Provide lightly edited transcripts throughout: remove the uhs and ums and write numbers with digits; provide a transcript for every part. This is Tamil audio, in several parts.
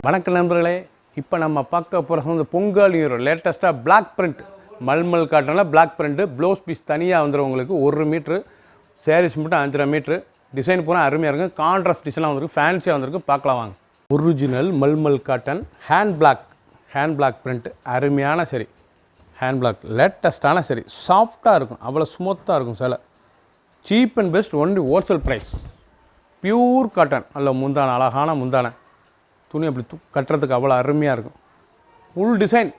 வணக்கம் நண்பர்களே, இப்போ நம்ம பார்க்க போகிறது வந்து பொங்கல் லேட்டஸ்ட்டாக பிளாக் பிரிண்ட் மல்மல் காட்டனில் பிளாக் பிரிண்ட்டு ப்ளவுஸ் பீஸ் தனியாக வந்துடும். உங்களுக்கு 1 மீட்ரு சாரீஸ் மட்டும் 5.5 மீட்ரு. டிசைன் பூரா அருமையாக இருக்கும். கான்ட்ராஸ்ட் டிசைனாக வந்துருக்கு, ஃபேன்சியாக வந்துருக்கு. பார்க்கலாம் வாங்க. ஒரிஜினல் மல்மல் காட்டன் ஹேண்ட் பிளாக் பிரிண்ட் அருமையான சரி. ஹேண்ட் பிளாக் லேட்டஸ்ட்டான சரி, சாஃப்டாக இருக்கும், அவ்வளோ ஸ்மூத்தாக இருக்கும். சில cheap and best, only wholesale price. Pure cotton, நல்ல முந்தான, அழகான முந்தான துணி. அப்படி கட்டுறதுக்கு அவ்வளோ அருமையாக இருக்கும். ஃபுல் டிசைன்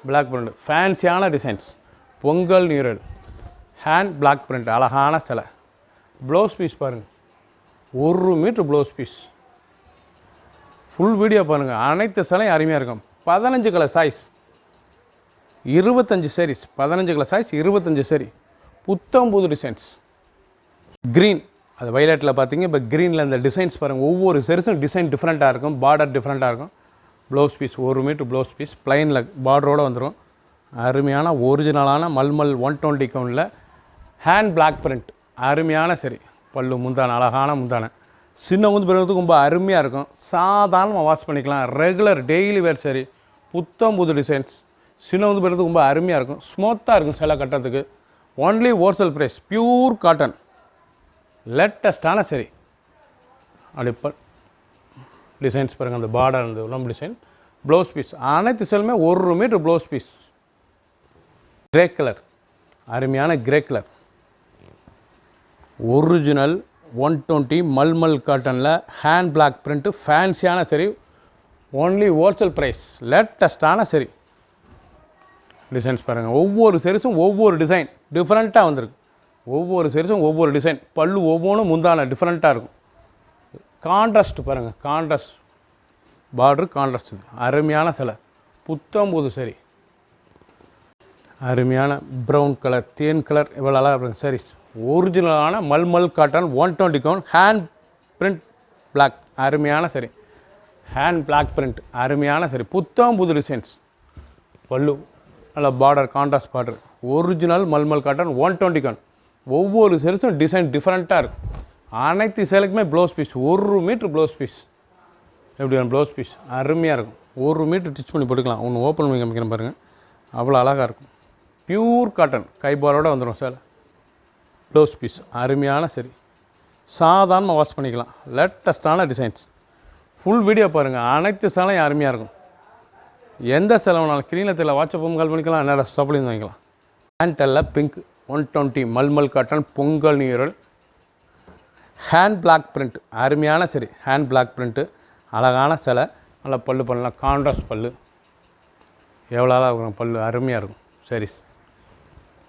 பிளாக் பிரிண்ட், ஃபேன்சியான designs. Pongal neural hand block print, அழகான சிலை. ப்ளவுஸ் பீஸ் பாருங்கள், 1 metre blouse piece. Full video பாருங்கள், அனைத்து சிலையும் அருமையாக இருக்கும். 15 colour choice, 25 saris. 15 colour choice, 25 sari. புத்தம் புது டிசைன்ஸ். க்ரீன், அது வயலட்டில் பார்த்தீங்க. இப்போ க்ரீனில் இந்த டிசைன்ஸ் பாருங்கள், ஒவ்வொரு செரிஸும் டிசைன் டிஃப்ரெண்ட்டாக இருக்கும், பார்டர் டிஃப்ரெண்ட்டாக இருக்கும். Blouse piece 1 metre blouse piece, ப்ளைனில் பார்டரோடு வந்துடும். அருமையான ஒரிஜினலான மல்மல் 120 கவுண்டில் ஹேண்ட் பிளாக் பிரிண்ட், அருமையான சரி. பல்லு முந்தான, அழகான முந்தான. சின்ன வந்து பிறகு ரொம்ப அருமையாக இருக்கும். சாதாரணமாக வாஷ் பண்ணிக்கலாம். ரெகுலர் டெய்லி வேர் சரி. புத்தம் புது டிசைன்ஸ். சின்ன வந்து பிறகு ரொம்ப அருமையாக இருக்கும், ஸ்மூத்தாக இருக்கும் சிலை கட்டுறதுக்கு. Only wholesale price, pure cotton, லேட்டஸ்ட்டான சரி. அப்படி டிசைன்ஸ் பாருங்கள், அந்த பார்டர், அந்த உடம்பு டிசைன். ப்ளவுஸ் பீஸ் அனைத்து செல்லுமே 1 metre blouse piece. Grey colour, அருமையான கிரே கலர். ஒரிஜினல் 120 மல்மல் காட்டனில் ஹேண்ட் பிளாக் பிரிண்ட்டு, ஃபேன்சியான சரி. ஒன்லி ஹோல்சேல் ப்ரைஸ், லேட்டஸ்ட்டான சரி. டிசைன்ஸ் பாருங்கள், ஒவ்வொரு செரிஸும் ஒவ்வொரு டிசைன் டிஃப்ரெண்ட்டாக வந்திருக்கு. ஒவ்வொரு செரிஸும் ஒவ்வொரு டிசைன். பல்லு ஒவ்வொன்றும் முந்தான டிஃப்ரெண்ட்டாக இருக்கும். கான்ட்ராஸ்ட் பாருங்கள், கான்ட்ராஸ்ட் பார்டரு, கான்ட்ராஸ்ட். அருமையான சிலை, புத்தம் புது சரி. அருமையான ப்ரௌன் கலர், தேன் கலர், இவ்வளோ அழகாக இருக்கும் சாரீஸ். ஒரிஜினலான மல்மல் cotton 120 count hand print block, அருமையான சரி. ஹேண்ட் பிளாக் பிரிண்ட், அருமையான சரி. புத்தம் புது டிசைன்ஸ். பல்லு நல்ல பார்டர், கான்ட்ராஸ்ட் பார்டர். ஒரிஜினல் மல்மல் காட்டன் 120 கவுண்ட். ஒவ்வொரு செரிஸும் டிசைன் டிஃப்ரெண்ட்டாக இருக்கும். அனைத்து சேலைக்குமே blouse piece 1 metre blouse piece. எப்படி ப்ளவுஸ் பீஸ் அருமையாக இருக்கும். 1 மீட்ரு ஸ்டிச் பண்ணி போட்டுக்கலாம். ஒன்று ஓப்பன் பண்ணி காமிக்கிறேன் பாருங்கள், அவ்வளோ அழகாக இருக்கும். பியூர் காட்டன், கைபாரோடு வந்துடும் சேலை. ப்ளவுஸ் பீஸ் அருமையான சரி. சாதாரணமாக வாஷ் பண்ணிக்கலாம். லேட்டஸ்ட்டான டிசைன்ஸ். ஃபுல் வீடியோ பாருங்கள், அனைத்து சேலையும் அருமையாக இருக்கும். எந்த செலவுனாலும் ஸ்க்ரீனில் தெரியல, வாட்ஸ்அப்பும் கால் பண்ணிக்கலாம், நேரம் சப்ளையும் வாங்கிக்கலாம். ஹேண்டல்ல பிங்க் 120 மல்மல் cotton Pongal neural hand block print, அருமையான சரி. ஹேண்ட் பிளாக் பிரிண்ட்டு, அழகான சிலை. நல்லா பல்லு பண்ணலாம், கான்ட்ராஸ்ட் பல்லு. எவ்வளோ அழகாக இருக்கும் பல்லு, அருமையாக இருக்கும். சரிஸ்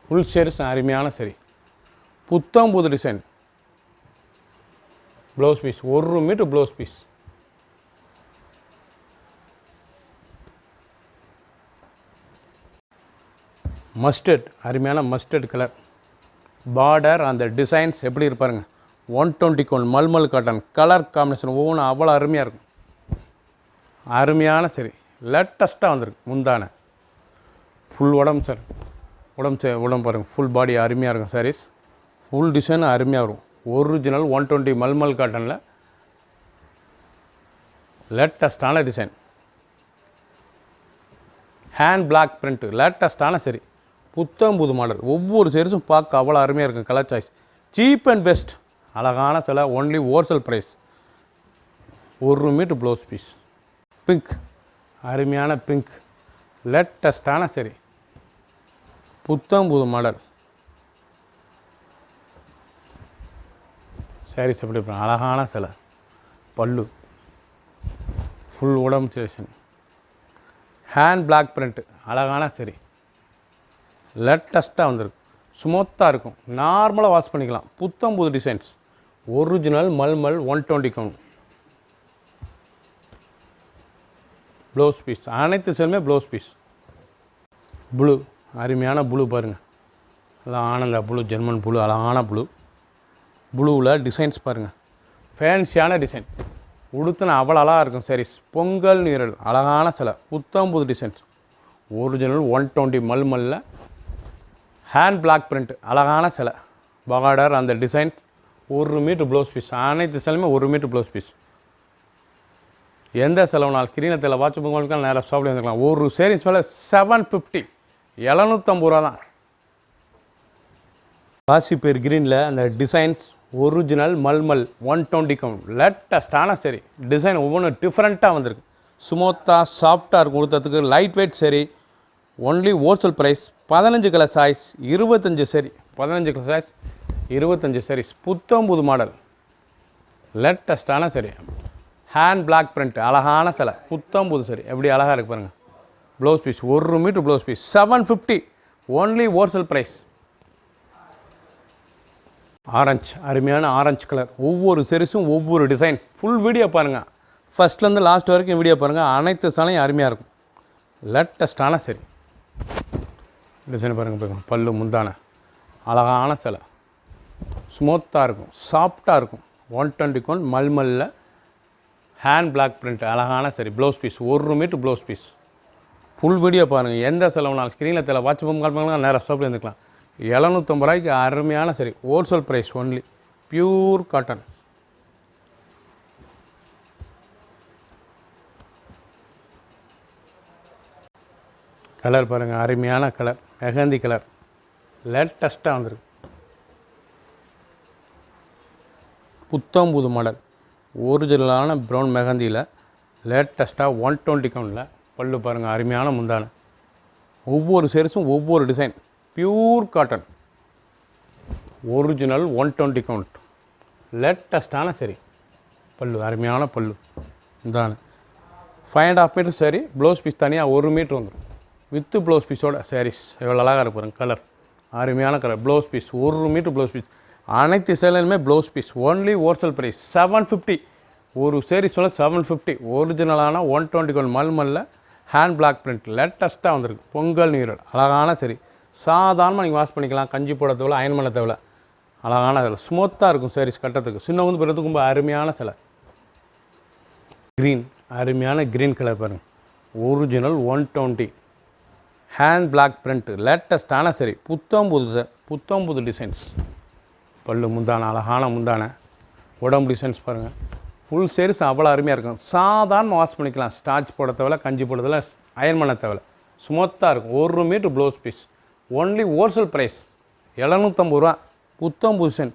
ஃபுல் சரிஸ், அருமையான சரி. புத்தம் புது design. Blouse piece 1 metre blouse piece. Mustard, அருமையான மஸ்டர்ட் கலர். பார்டர், அந்த டிசைன்ஸ் எப்படி இருப்பாருங்க. 120 count mulmul cotton. Colour combination ஒவ்வொன்றும் அவ்வளோ அருமையாக இருக்கும். அருமையான சரி, லேட்டஸ்ட்டாக வந்திருக்கு. முந்தான ஃபுல் உடம்பு சார், உடம்பு பாருங்கள். ஃபுல் பாடி அருமையாக இருக்கும் சாரீஸ். ஃபுல் டிசைன் அருமையாக இருக்கும். ஒரிஜினல் 120 மல்மல் காட்டனில் லேட்டஸ்ட்டான டிசைன். ஹேண்ட் பிளாக் பிரிண்ட்டு, லேட்டஸ்ட்டான சரி. புத்தம் புது மாடல். ஒவ்வொரு செரிஸும் பார்க்க அவ்வளோ அருமையாக இருக்கும். Colour choice, cheap and best, அழகான சிலை. Only wholesale price. 1 metre blouse piece. Pink, அருமையான பிங்க், லேட்டஸ்ட்டான சரி. புத்தம் புது மாடல். சாரீஸ் எப்படி இருப்பாங்க, அழகான சிலை. பல்லு ஃபுல் உடம்பு செரிஷன். ஹேண்ட் பிளாக் பிரிண்ட்டு, அழகான சரி. லேட்டஸ்ட்டாக வந்திருக்கு. ஸ்மூத்தாக இருக்கும். நார்மலாக வாஷ் பண்ணிக்கலாம். புத்தம் புது designs. Original mulmul 120 count. Blouse piece அனைத்து சேலுமே ப்ளவுஸ் பீஸ். ப்ளூ, அருமையான ப்ளூ பாருங்கள். எல்லாம் ஆனந்த ப்ளூ, ஜெர்மன் ப்ளூ, அழகான ப்ளூ. ப்ளூவில் டிசைன்ஸ் பாருங்கள், ஃபேன்சியான டிசைன். உடுத்தின அவ்வளோ அழகாக இருக்கும் சாரீஸ். பொங்கல் நியூரல், அழகான சிலை. புத்தம் புது டிசைன்ஸ். ஒரிஜினல் 120 மல்மல்ல ஹேண்ட் பிளாக் பிரிண்ட், அழகான சிலை. பார்டர், அந்த டிசைன். 1 metre blouse piece. அனைத்து சேலையுமே 1 மீட்ரு ப்ளவுஸ் பீஸ். எந்த செலவுனால் ஸ்க்ரீனில் தெரியல வாட்ச் உங்களுக்கு நேராக ஷாப்பில் வந்துக்கலாம். ஒரு சேரீஸ் விலை 750, 750 ரூபா தான். காசிப்பேர் க்ரீனில் அந்த டிசைன்ஸ் ஒரிஜினல் மல்மல் 120 கவுண்ட் லேட்டஸ்டான சரி. டிசைன் ஒவ்வொன்றும் டிஃப்ரெண்ட்டாக வந்திருக்கு. ஸ்மூத்தாக சாஃப்டாக இருக்கும் கொடுத்ததுக்கு. லைட் வெயிட் சரி. Only wholesale price. 15 colour choice 25 சரி. 15 கலர் சாய்ஸ் 25 சாரீஸ். புத்தம்புது மாடல் லேட்டஸ்டான சரி. ஹேண்ட் பிளாக் பிரிண்ட் அழகான சிலை. புத்தம்புது சரி. எப்படி அழகாக இருக்கு பாருங்கள். Blouse piece 1 metre blouse piece 750 only wholesale price. Orange அருமையான ஆரஞ்சு கலர். ஒவ்வொரு செரிஸும் ஒவ்வொரு டிசைன். ஃபுல் வீடியோ பாருங்கள். ஃபஸ்ட்லேருந்து லாஸ்ட் வரைக்கும் வீடியோ பாருங்கள். அனைத்து சேலையும் அருமையாக இருக்கும். லேட்டஸ்டான சரி. டிசைன் பாருங்கள். பல்லு முந்தான அழகான சிலை. ஸ்மூத்தாக இருக்கும். சாஃப்டாக இருக்கும். 120 கவுண்ட் மல்மல்ல ஹேண்ட் பிளாக் பிரிண்ட் அழகான சரி. Blouse piece 1 metre blouse piece. Full video பாருங்கள். எந்த செலவுனாலும் ஸ்க்ரீனில் தெரியல வாட்ச் கால் பண்ணுங்கள். நேராக ஷாப்பில் இருந்துக்கலாம். 750 ரூபாய்க்கு அருமையான சரி. Wholesale price. Only pure cotton. Colour பாருங்கள். அருமையான கலர். மெஹந்தி கலர் லேட்டஸ்ட்டாக வந்திருக்கு. புத்தம்புது மாடல் ஒரிஜினலான ப்ரௌன் மெஹந்தியில் லேட்டஸ்ட்டாக 120 கவுண்டில். பல்லு பாருங்கள். அருமையான முந்தான. ஒவ்வொரு சேரிஸும் ஒவ்வொரு design. Pure cotton. Original 120 count லேட்டஸ்ட்டான சரி. பல்லு அருமையான பல்லு முந்தான. 5.5 மீட்டர் சரி. ப்ளவுஸ் பீஸ் தனியாக 1 மீட்டர் வந்துடும். வித்து ப்ளவுஸ் பீஸோட சாரீஸ் எவ்வளோ அழகாக இருப்பாருங்க. கலர் அருமையான colour. Blouse piece 1 metre blouse piece. அனைத்து சேலையுமே blouse piece. Only wholesale price 750. ஒரு சேரீஸோட 750. ஒரிஜினலான 120 கவுண்ட் மல்மல்ல ஹேண்ட் பிளாக் பிரிண்ட் லேட்டஸ்ட்டாக வந்திருக்கு. பொங்கல் நீரல் அழகான சரி. சாதாரணமாக நீங்கள் வாஷ் பண்ணிக்கலாம். கஞ்சி போட தேவை, அயன் பண்ண தேவை. அழகான சிலை. ஸ்மூத்தாக இருக்கும் சாரீஸ் கட்டுறதுக்கு. சின்ன வந்து பிறத்துக்கு ரொம்ப அருமையான சிலை. க்ரீன் அருமையான க்ரீன் கலர் பாருங்கள். ஒரிஜினல் 120 ஹேண்ட் பிளாக் பிரிண்ட் லேட்டஸ்டான சரி. புத்தம்புது டிசைன்ஸ். பல்லு முந்தான அழகான முந்தான. உடம்பு டிசைன்ஸ் பாருங்கள். ஃபுல் சேரீஸ் அவ்வளோ அருமையாக இருக்கும். சாதாரண வாஷ் பண்ணிக்கலாம். ஸ்டார்ச் போட தேவை, கஞ்சி போட தேவை, அயன் பண்ண தேவை. ஸ்மூத்தாக இருக்கும். 1 metre blouse piece. Only wholesale price 750 ரூபா. புத்தம்புது டிசைன்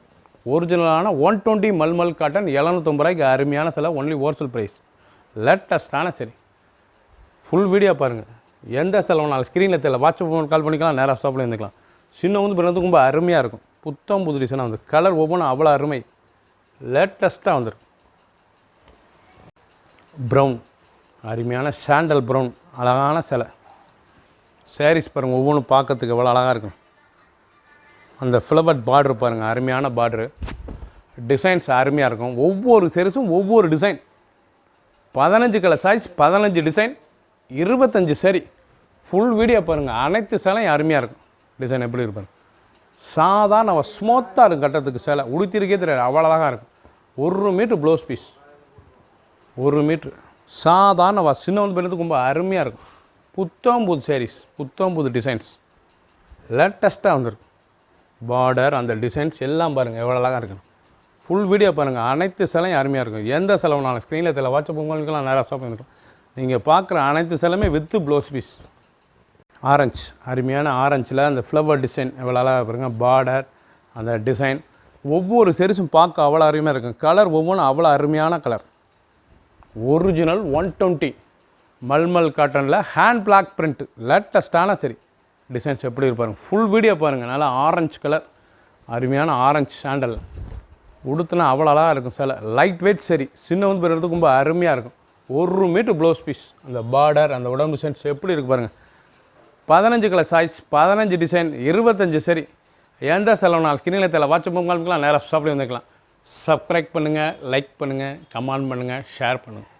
ஒரிஜினலான 120 மல்மல் காட்டன் 750 ரூபாய்க்கு அருமையான சிலை. Only wholesale price. லேட்டஸ்டான சரி. ஃபுல் வீடியோ பாருங்கள். எந்த செலவுனாலும் ஸ்க்ரீனில் தெரியல வாட்ஸ்அப் கால் பண்ணிக்கலாம். நேராக ஷாப்பில் இருந்துக்கலாம். சின்ன வந்து பிறந்ததுக்கு ரொம்ப அருமையாக இருக்கும். புத்தம்புது டிசைனாக வந்து கலர் ஒவ்வொன்றும் அவ்வளோ அருமை. லேட்டஸ்ட்டாக வந்துருக்கு. ப்ரௌன் அருமையான சாண்டல் ப்ரௌன் அழகான சிலை. சாரீஸ் பாருங்கள். ஒவ்வொன்றும் பார்க்கறதுக்கு எவ்வளோ அழகாக இருக்கும். அந்த ஃப்ளவர் பார்டர் பாருங்கள். அருமையான பார்டரு. டிசைன்ஸ் அருமையாக இருக்கும். ஒவ்வொரு சாரீஸும் ஒவ்வொரு டிசைன். 15 கலர் சாய்ஸ் 15 டிசைன் 25 சரி. ஃபுல் வீடியோ பாருங்கள். அனைத்து சேலையும் அருமையாக இருக்கும். டிசைன் எப்படி இருப்பாங்க. சாதாரண ஸ்மூத்தாக இருக்கும் கட்டுறதுக்கு. சேலை உடுத்திருக்கே தெரியாது அவ்வளோ அழகாக இருக்கும். 1 மீட்டர் ப்ளவுஸ் பீஸ். 1 மீட்ரு. சாதாரண சின்ன வந்து பெரியதுக்கு ரொம்ப அருமையாக இருக்கும். புத்தம்புது சாரீஸ். புத்தம்புது டிசைன்ஸ் லேட்டஸ்ட்டாக வந்துருக்கு. பார்டர் அந்த டிசைன்ஸ் எல்லாம் பாருங்கள் எவ்வளோ அழகாக இருக்குன்னு. ஃபுல் வீடியோ பாருங்கள். அனைத்து சேலையும் அருமையாக இருக்கும். எந்த செலவுனாலும் ஸ்க்ரீனில் தெரியல வாட்ஸ்அப் உங்களுக்கெல்லாம் நேராக ஷாப் பண்ணிக்கலாம். நீங்கள் பார்க்குற அனைத்து சேலையுமே வித்து ப்ளவுஸ் பீஸ். ஆரஞ்சு அருமையான ஆரஞ்சில் அந்த ஃப்ளவர் டிசைன் எவ்வளோ அழகாக பாருங்கள். பார்டர் அந்த டிசைன் ஒவ்வொரு செரிஸும் பார்க்க அவ்வளோ அருமையாக இருக்கும். கலர் ஒவ்வொன்றும் அவ்வளோ அருமையான கலர். ஒரிஜினல் 120 மல்மல் காட்டனில் ஹேண்ட் பிளாக் பிரிண்ட் லேட்டஸ்ட்டான சரி. டிசைன்ஸ் எப்படி இருப்பாருங்க. ஃபுல் வீடியோ பாருங்கள். நல்லா ஆரஞ்சு கலர் அருமையான ஆரஞ்சு சாண்டல் உடுத்துனா அவ்வளோ அழகாக இருக்கும். சில லைட் வெயிட் சரி. சின்ன வந்து பெறதுக்கு ரொம்ப அருமையாக இருக்கும். 1 மீட்டர் ப்ளவுஸ் பீஸ். அந்த பார்டர் அந்த உடம்பு டிசைன்ஸ் எப்படி இருக்கு பாருங்கள். 15 கலர் சாய்ஸ் 15 டிசைன் 25 சரி. எந்த செலவுனால் ஸ்கிரீனில் தெரியல வாட்ஸ்அப் கால் நேராக ஷாப்பில் வந்துக்கலாம். சப்ஸ்கிரைப் பண்ணுங்கள், லைக் பண்ணுங்கள், கமெண்ட் பண்ணுங்கள், ஷேர் பண்ணுங்கள்.